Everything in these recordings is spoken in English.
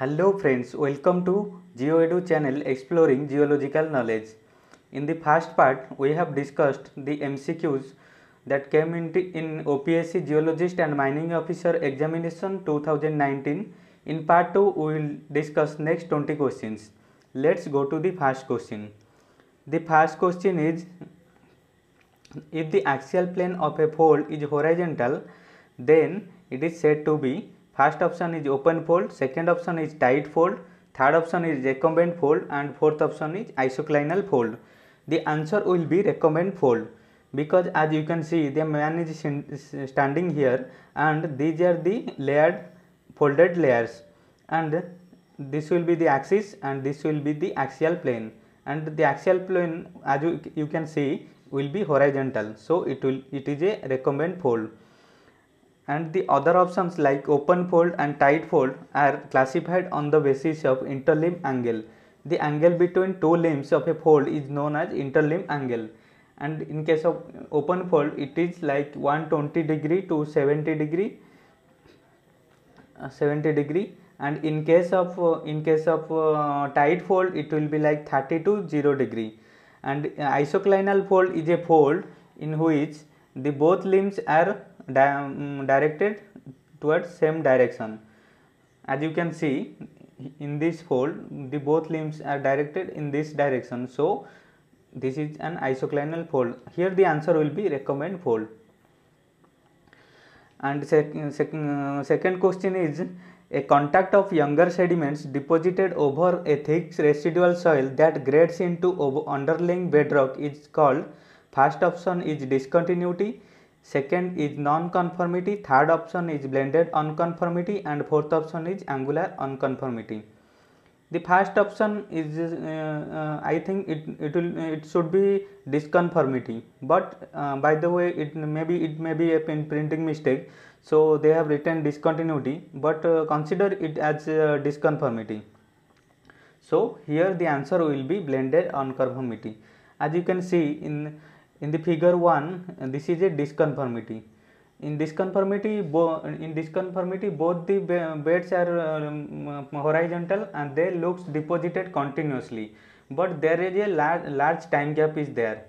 Hello friends, welcome to GeoEdu channel exploring geological knowledge. In the first part, we have discussed the MCQs that came in OPSC Geologist and Mining Officer Examination 2019. In part 2, we will discuss next 20 questions. Let's go to the first question. The first question is, if the axial plane of a fold is horizontal, then it is said to be, first option is open fold, second option is tight fold, third option is recumbent fold, and fourth option is isoclinal fold. The answer will be recumbent fold, because as you can see the man is standing here and these are the layered folded layers, and this will be the axis and this will be the axial plane, and the axial plane as you can see will be horizontal, so it is a recumbent fold. And the other options like open fold and tight fold are classified on the basis of interlimb angle. The angle between two limbs of a fold is known as interlimb angle, and in case of open fold it is like 120 degree to 70 degree, and in case of tight fold it will be like 30 to 0 degree. And isoclinal fold is a fold in which the both limbs are directed towards same direction. As you can see in this fold the both limbs are directed in this direction, so this is an isoclinal fold. Here the answer will be recumbent fold. And second question is, a contact of younger sediments deposited over a thick residual soil that grades into underlying bedrock is called, first option is discontinuity, second is non-conformity, third option is blended unconformity, and fourth option is angular unconformity. The first option is I think it should be disconformity, but by the way it may be a printing mistake, so they have written discontinuity, but consider it as disconformity. So here the answer will be blended unconformity. As you can see in the figure 1, this is a disconformity. In disconformity both the beds are horizontal and they looks deposited continuously, but there is a large time gap is there.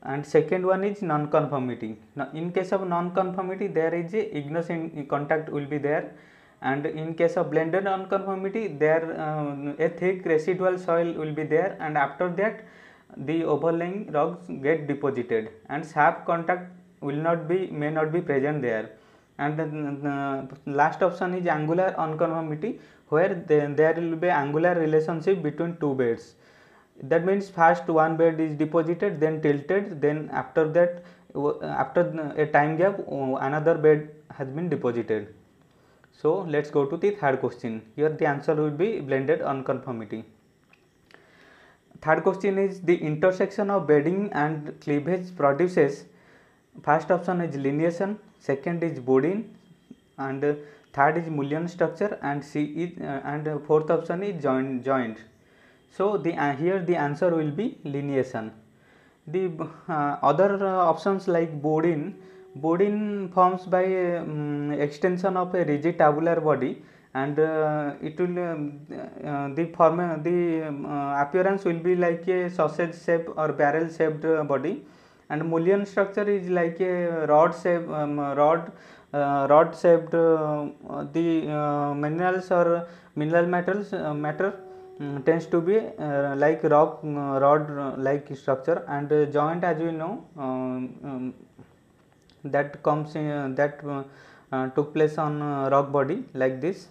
And second one is non-conformity. Now in case of non-conformity there is a igneous contact will be there, and in case of blended unconformity there a thick residual soil will be there, and after that the overlying rocks get deposited and sharp contact may not be present there. And the last option is angular unconformity, where there will be angular relationship between two beds. That means first one bed is deposited, then tilted, then after that after a time gap another bed has been deposited. So let's go to the third question. Here the answer will be blended unconformity. Third question is, the intersection of bedding and cleavage produces, first option is lineation, second is Bodin, and third is Mullion structure, and fourth option is joint. So here the answer will be lineation. The other options like Bodin forms by extension of a rigid tabular body, and it will the appearance will be like a sausage shape or barrel shaped body. And Mullion structure is like a rod shaped the minerals or mineral matter tends to be like rod like structure. And joint, as we know, that comes in took place on rock body like this.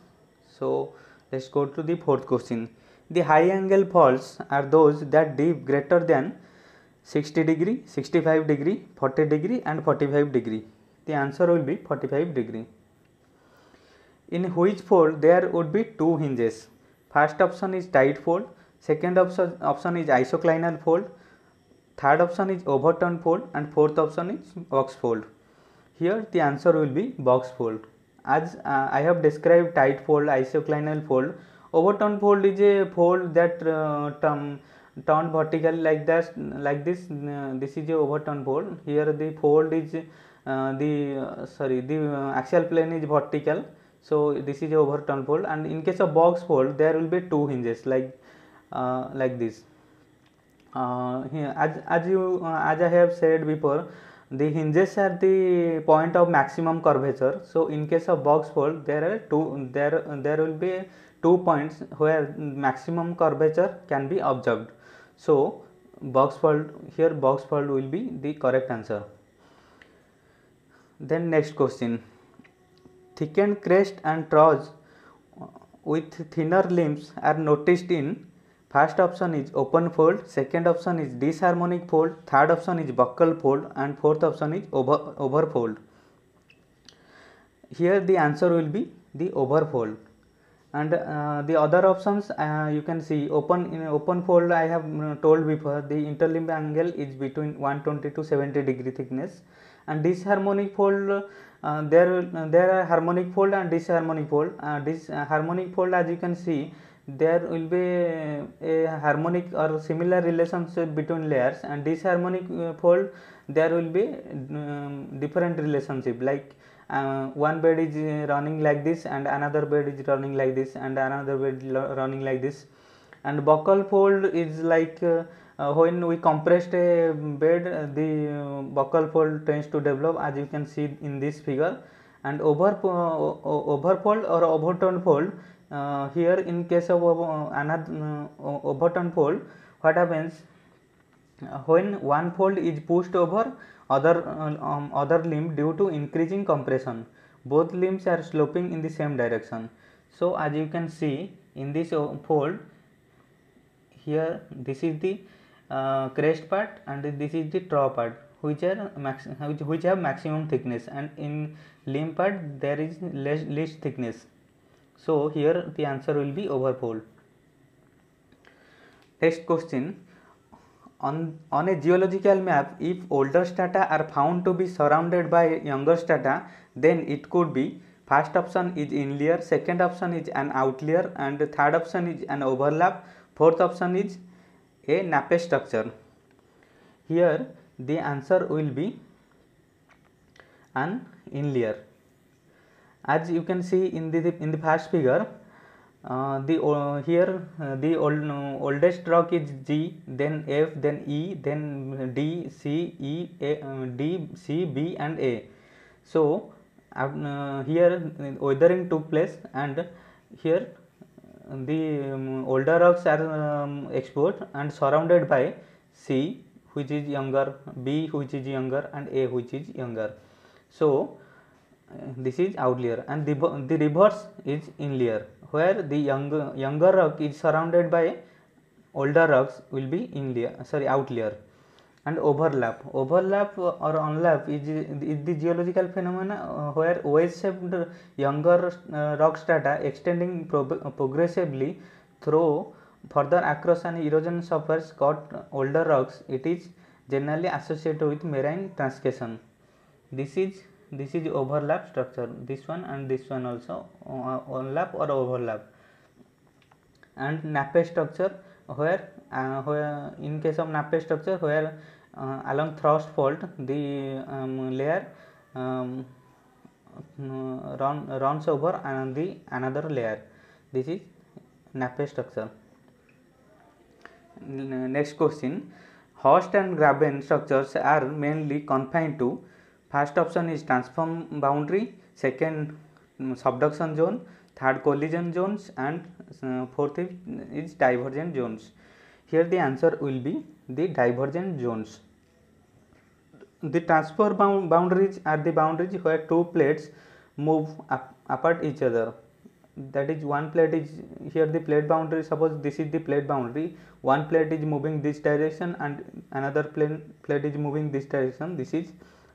So let's go to the fourth question. The high angle faults are those that dip greater than 60 degree, 65 degree, 40 degree and 45 degree. The answer will be 45 degree. In which fold there would be two hinges? First option is tight fold, second option is isoclinal fold, third option is overturned fold, and fourth option is box fold. Here the answer will be box fold. As I have described tight fold, isoclinal fold, overturned fold is a fold that turned vertical like this. This is a overturned fold. Here the fold is the axial plane is vertical, So this is a overturned fold, and in case of box fold there will be two hinges like this. Here, as I have said before, the hinges are the point of maximum curvature. So in case of box fold there are there will be 2 points where maximum curvature can be observed. So box fold will be the correct answer. Then next question, thickened crest and troughs with thinner limbs are noticed in. First option is open fold, second option is disharmonic fold, third option is buccal fold, and fourth option is overfold. Here the answer will be the overfold. And the other options you can see, in open fold I have told before, the interlimb angle is between 120 to 70 degree thickness. And disharmonic fold, there are harmonic fold and disharmonic fold. This harmonic fold, as you can see, there will be a harmonic or similar relationship between layers, and disharmonic fold there will be different relationship, like one bed is running like this and another bed is running like this and another bed running like this. And buccal fold is like when we compressed a bed, the buccal fold tends to develop, as you can see in this figure. And overfold or overturned fold, here in case of another overturned fold, what happens, when one fold is pushed over other limb due to increasing compression, both limbs are sloping in the same direction. So as you can see in this fold, here this is the crest part and this is the trough part, which have maximum thickness, and in limb part there is least thickness. So here the answer will be overfold. Next question, on a geological map, if older strata are found to be surrounded by younger strata, then it could be, first option is inlier, second option is an outlier, and third option is an overlap, fourth option is a nappe structure. Here the answer will be an inlier. As you can see in the first figure, the oldest rock is G, then F, then E, then D, C, E, A, D, C, B, and A. So here weathering took place, and here the older rocks are exposed and surrounded by C, which is younger, B, which is younger, and A, which is younger. So this is outlier, and the reverse is inlier, where the younger rock is surrounded by older rocks will be outlier. And overlap or unlap is the geological phenomena where wedge-shaped younger rock strata extending progressively through further across an erosion surface cut older rocks. It is generally associated with marine transcation. This is overlap structure, this one and this one also overlap or overlap. And nappe structure, where in case of nappe structure, where along thrust fault the layer runs over another layer. This is nappe structure. Next question, host and graben structures are mainly confined to, first option is transform boundary, second subduction zone, third collision zones, and fourth is divergent zones. Here the answer will be the divergent zones. The transfer boundaries are the boundaries where two plates move apart each other. That is, one plate is here the plate boundary, suppose this is the plate boundary, one plate is moving this direction and another plate is moving this direction. This is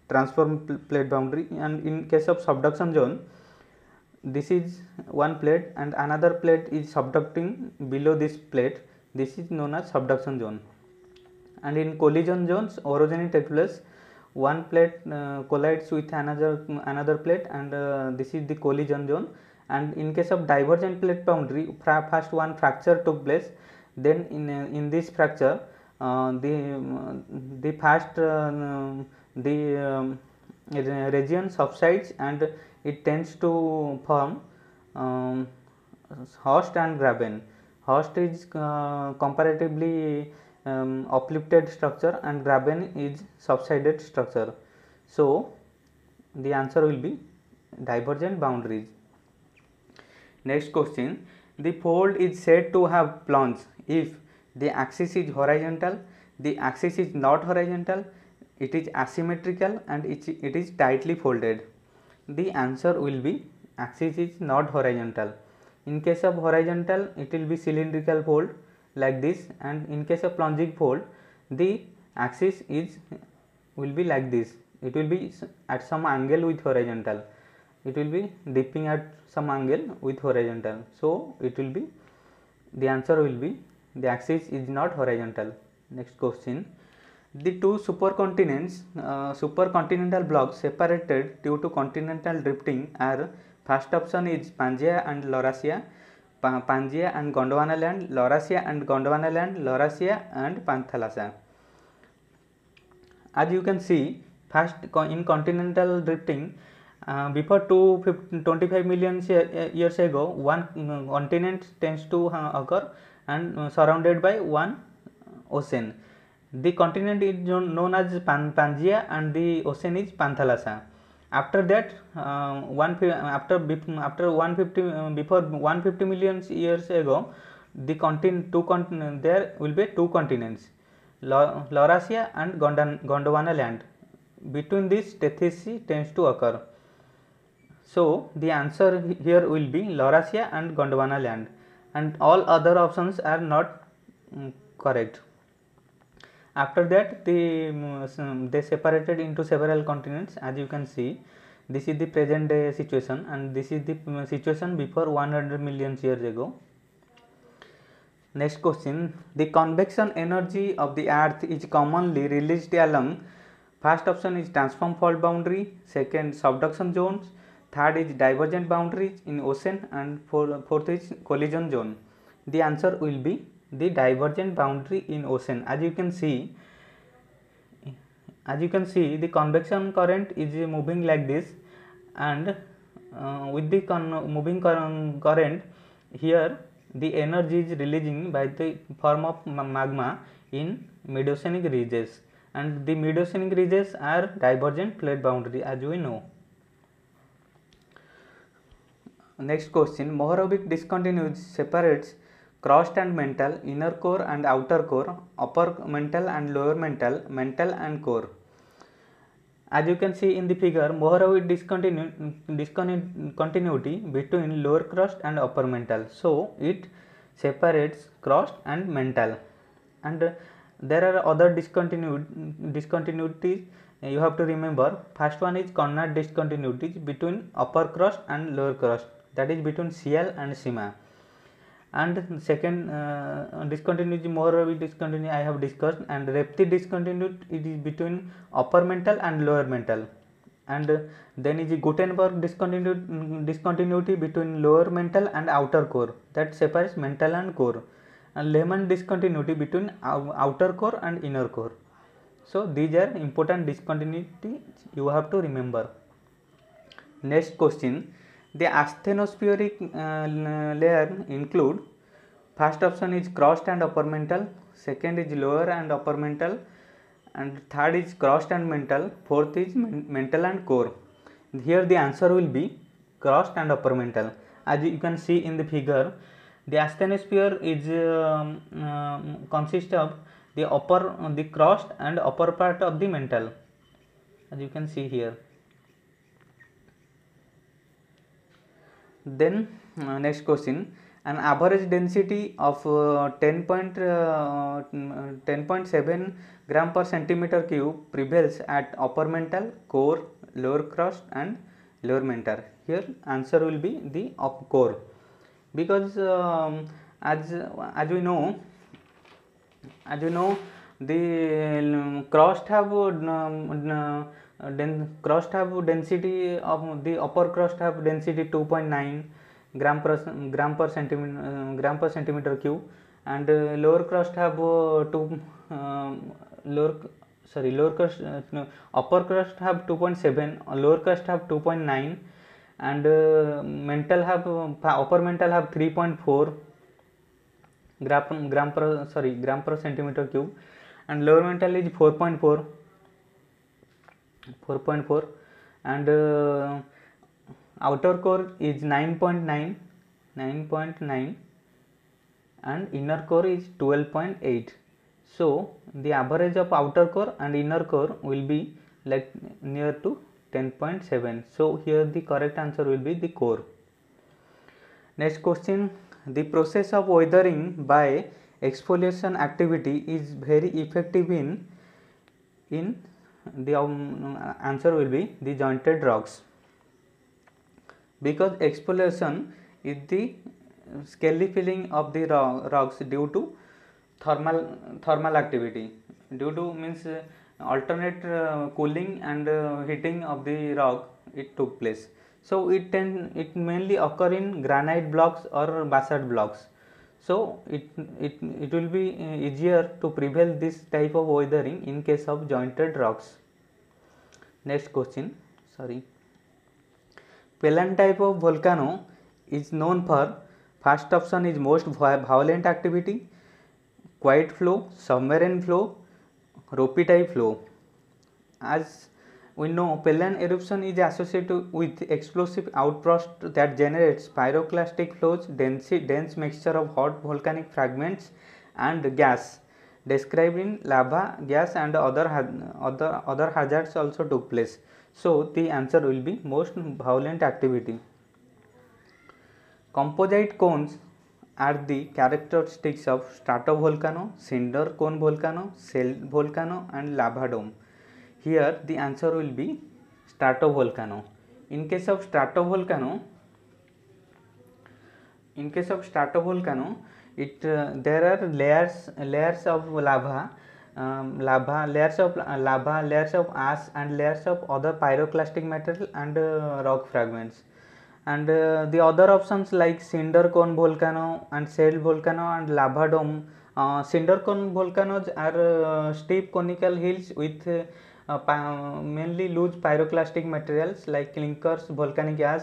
transform plate boundary. And in case of subduction zone, this is one plate and another plate is subducting below this plate. This is known as subduction zone. And in collision zones, orogeny takes place, one plate collides with another plate, and this is the collision zone. And in case of divergent plate boundary, first one fracture took place, then in this fracture the first region subsides and it tends to form um, Horst and Graben. Horst is comparatively uplifted structure and Graben is subsided structure. So the answer will be divergent boundaries. Next question, the fold is said to have plunged if the axis is horizontal, the axis is not horizontal, it is asymmetrical, and it is tightly folded. The answer will be axis is not horizontal. In case of horizontal, it will be cylindrical fold like this, and in case of plunging fold, the axis will be like this. It will be at some angle with horizontal. It will be dipping at some angle with horizontal. So it will be, the answer will be, the axis is not horizontal. Next question, the two supercontinental blocks separated due to continental drifting are, first option is Pangaea and Laurasia, Pangaea and Gondwana land, Laurasia and Gondwana land, Laurasia and Panthalassa. As you can see, first in continental drifting, before 25 million years ago, one continent tends to occur and surrounded by one ocean. The continent is known as Pangaea and the ocean is Panthalassa. After that, after 150 before 150 million years ago, the there will be two continents, Laurasia and Gondwana land. Between this, Tethys Sea tends to occur. So the answer here will be Laurasia and Gondwana land, and all other options are not correct. After that, they separated into several continents. As you can see, this is the present day situation, and this is the situation before 100 million years ago. Next question, the convection energy of the earth is commonly released along, first option is transform fault boundary, second subduction zones, third is divergent boundaries in ocean, and fourth is collision zone. The answer will be the divergent boundary in ocean. As you can see, the convection current is moving like this, and with the moving current, here the energy is releasing by the form of magma in mid-oceanic ridges, and the mid-oceanic ridges are divergent plate boundary, as we know. Next question, Mohorovic discontinuity separates crust and mantle, inner core and outer core, upper mantle and lower mantle, mantle and core. As you can see in the figure, Mohorovic discontinuity between lower crust and upper mantle. So it separates crust and mantle, and there are other discontinuities you have to remember. First one is Conrad discontinuity between upper crust and lower crust, that is between Ciel and Sima. And second discontinuity, Mohorovic discontinuity I have discussed, and Repti discontinuity, it is between upper mantle and lower mantle. And then is Gutenberg discontinuity between lower mantle and outer core, that separates mantle and core, and Lehmann discontinuity between outer core and inner core. So these are important discontinuities you have to remember. Next question, the asthenospheric layer include, first option is crust and upper mantle, second is lower and upper mantle, and third is crust and mantle, fourth is mantle and core. Here the answer will be crust and upper mantle. As you can see in the figure, the asthenosphere is consists of the crust and upper part of the mantle, as you can see here. Then next question, an average density of 10.7 gram per centimeter cube prevails at upper mantle, core, lower crust and lower mantle. Here answer will be the core, because as we know, the crust have density of the upper crust have density 2.9 gram per centimeter cube, and lower crust have upper crust have 2.7, lower crust have 2.9, and upper mantle have 3.4 gram per centimeter cube, and lower mantle is 4.4, and outer core is 9.9, and inner core is 12.8. So the average of outer core and inner core will be like near to 10.7. So here the correct answer will be the core. Next question, the process of weathering by exfoliation activity is very effective in the answer will be the jointed rocks, because exfoliation is the scaly filling of the rocks due to thermal activity, due to means alternate cooling and heating of the rock it took place. So it mainly occur in granite blocks or basalt blocks. So it will be easier to prevail this type of weathering in case of jointed rocks. Next question, Pellan type of volcano is known for, first option is most violent activity, quiet flow, submarine flow, ropey type flow. As we know, Pellan eruption is associated with explosive outburst that generates pyroclastic flows, dense mixture of hot volcanic fragments and gas described in lava, gas, and other hazards also took place. So the answer will be most violent activity. Composite cones are the characteristics of stratovolcano, cinder cone volcano, shell volcano, and lava dome. Here the answer will be stratovolcano. In case of stratovolcano, there are layers of lava, layers of ash, and layers of other pyroclastic material and rock fragments. And the other options like cinder cone volcano and shell volcano and lava dome. Cinder cone volcanoes are steep conical hills with mainly loose pyroclastic materials like clinkers, volcanic ash,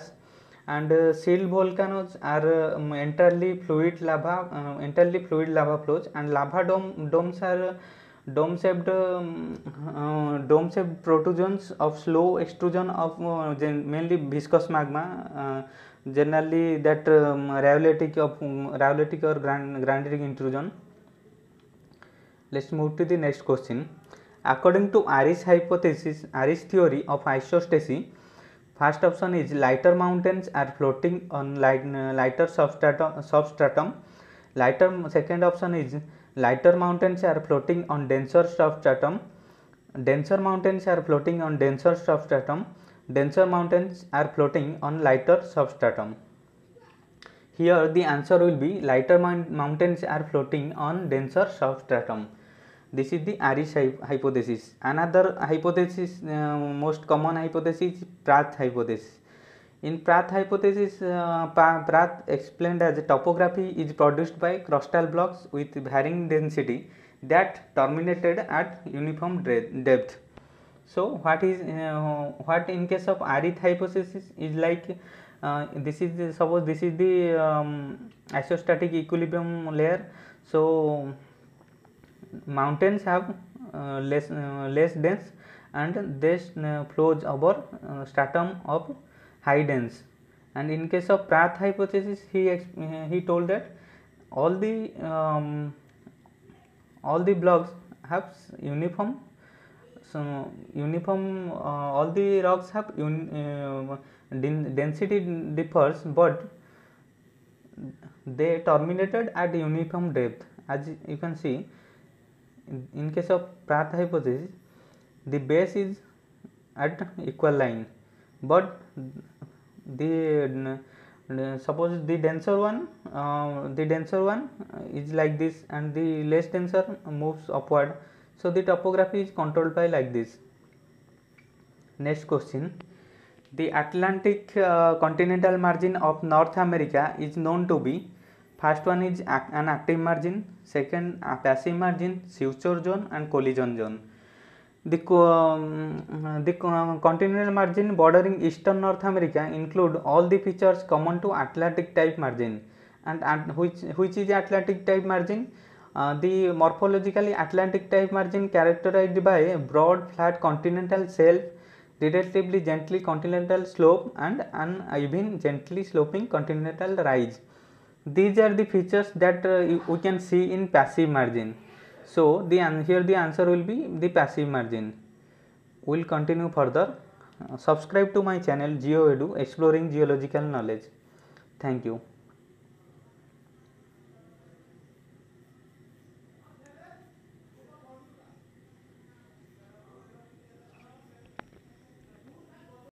and shell volcanoes are entirely fluid lava flows, and lava domes are dome-shaped protrusions of slow extrusion of mainly viscous magma, generally that rhyolitic or granitic intrusion. Let's move to the next question. According to Ayres theory of isostasis, first option is lighter mountains are floating on lighter substratum. Second option is lighter mountains are floating on denser substratum. Denser mountains are floating on denser substratum. Denser mountains are floating on lighter substratum. Here the answer will be lighter mountains are floating on denser substratum. This is the Ayres hypothesis. Another hypothesis, most common hypothesis, is Pratt hypothesis. In Pratt hypothesis, Pratt explained as topography is produced by crustal blocks with varying density that terminated at uniform depth. So what in case of Ayres hypothesis is like, suppose this is the isostatic equilibrium layer. So mountains have less dense, and this flows over stratum of high dense. And in case of Pratt hypothesis, he told that all the blocks have uniform, all the rocks have density differs, but they terminated at uniform depth. As you can see, in case of Pratt hypothesis, the base is at equal line, but suppose the denser one is like this, and the less denser moves upward. So the topography is controlled by like this. Next question. The Atlantic continental margin of North America is known to be, first one is an active margin, second a passive margin, suture zone, and collision zone. The continental margin bordering eastern North America include all the features common to Atlantic type margin. And which is Atlantic type margin? The morphologically Atlantic type margin characterized by a broad flat continental shelf, relatively gently continental slope, and uneven gently sloping continental rise. These are the features that we can see in passive margin. So here the answer will be the passive margin. We will continue further. Subscribe to my channel GeoEdu, exploring geological knowledge. Thank you.